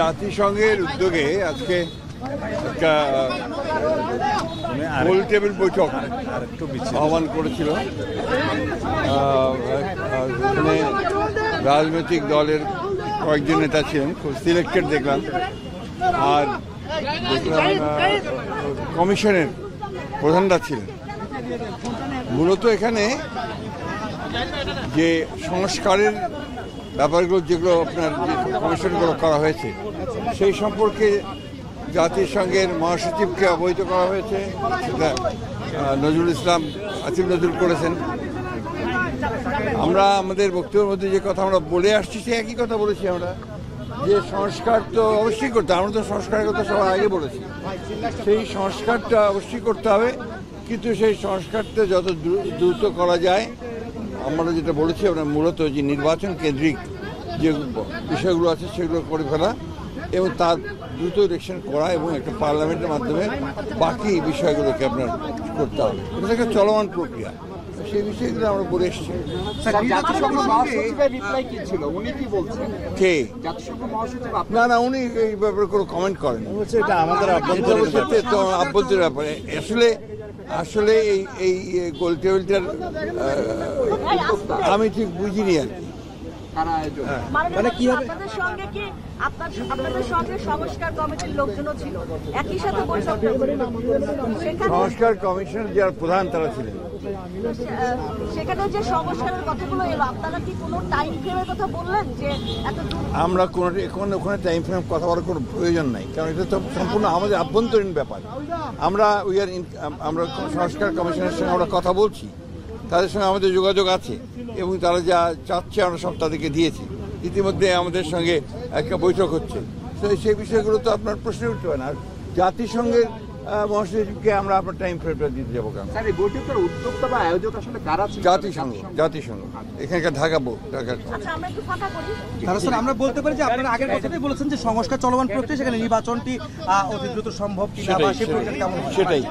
জাতিসংঘের উদ্যোগে আজকে একটা গোল টেবিল বৈঠক আহ্বান করেছিল। এখানে রাজনৈতিক দলের কয়েকজন নেতা ছিলেন, খুব সিলেক্টেড দেখলাম। আর দেখলাম কমিশনের প্রধানরা ছিলেন। মূলত এখানে যে সংস্কারের ব্যাপারগুলো যেগুলো আপনার কমিশনগুলো করা হয়েছে সেই সম্পর্কে জাতিসংঘের মহাসচিবকে অবহিত করা হয়েছে। সেটা নজরুল ইসলাম আসিফ নজরুল করেছেন। আমরা আমাদের বক্তব্যের মধ্যে যে কথা আমরা বলে আসছি সে একই কথা বলেছি আমরা, যে সংস্কার তো অবশ্যই করতে হবে। আমরা তো সংস্কারের কথা সবার আগে বলেছি, সেই সংস্কারটা অবশ্যই করতে হবে, কিন্তু সেই সংস্কারটা যত দ্রুত করা যায়। আমরা যেটা বলেছি আমরা মূলত যে নির্বাচন কেন্দ্রিক যে বিষয়গুলো আছে সেগুলো করে ফেলা এবং তার দ্রুত ইলেকশন করা এবং একটা পার্লামেন্টের মাধ্যমে বাকি বিষয়গুলোকে আপনার করতে হবে। এটা একটা চলমান প্রক্রিয়া, সেই বিষয়গুলো আমরা বলে এসেছি। না না, উনি এই ব্যাপারে কোনো কমেন্ট করেন। এটা আমাদের আভ্যন্তরীণ ব্যাপারে। আসলে এই গোল টেবিলটার আমি ঠিক বুঝিনি আর কি। মানে কি হবে আপনাদের সঙ্গে সংস্কার কমিটির লোকজনও ছিল, একই সাথে সংস্কার কমিশনের যারা প্রধান তারা ছিলেন। সেখানে যে সংস্কারের কথাগুলো এলো, আপনারা কি কোনো টাইম ফ্রেমের কথা বললেন? যে আমরা ওখানে টাইম ফ্রেম কথা বলার কোনো প্রয়োজন নাই, কারণ এটা তো সম্পূর্ণ আমাদের আভ্যন্তরীণ ব্যাপার। আমরা সংস্কার কমিশনের সঙ্গে আমরা কথা বলছি, তাদের সঙ্গে আমাদের যোগাযোগ আছে এবং তারা যা চাচ্ছে আমরা সব তাদেরকে দিয়েছি। ইতিমধ্যে আমাদের সঙ্গে একটা বৈঠক হচ্ছে, সেই বিষয়গুলো তো আপনার প্রশ্ন উঠতে পারে না। জাতিসংঘের মহাসচিবকে আমরা আপনার টাইম ফ্রেমটা দিতে যাবো কেন? উদ্যোক্তা বা আয়োজক আসলে কারা ছিল? জাতিসংঘ এখানকার ঢাকা। আমরা বলতে পারি যে আপনারা আগের কথাটাই বলেছেন যে সংস্কার চলমান প্রক্রিয়া, সেখানে নির্বাচনটি অতি দ্রুত সম্ভব কিনা বা সেই প্রক্রিয়া কেমন? সেটাই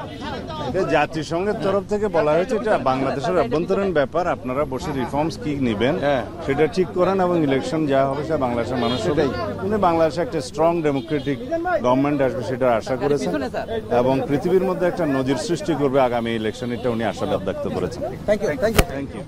এটা জাতিসংঘের তরফ থেকে বলা হয়েছে, এটা বাংলাদেশের অভ্যন্তরীণ ব্যাপার। আপনারা বসে রিফর্মস কি নেবেন সেটা ঠিক করেন এবং ইলেকশন যা হবে সেটা বাংলাদেশের মানুষ সেটাই। উনি বাংলাদেশে একটা স্ট্রং ডেমোক্রেটিক গভর্নমেন্ট আসবে সেটা আশা করেছেন এবং পৃথিবীর মধ্যে একটা নজির সৃষ্টি করবে আগামী ইলেকশন, এটা উনি আশাবাদ ব্যক্ত করেছেন। Thank you.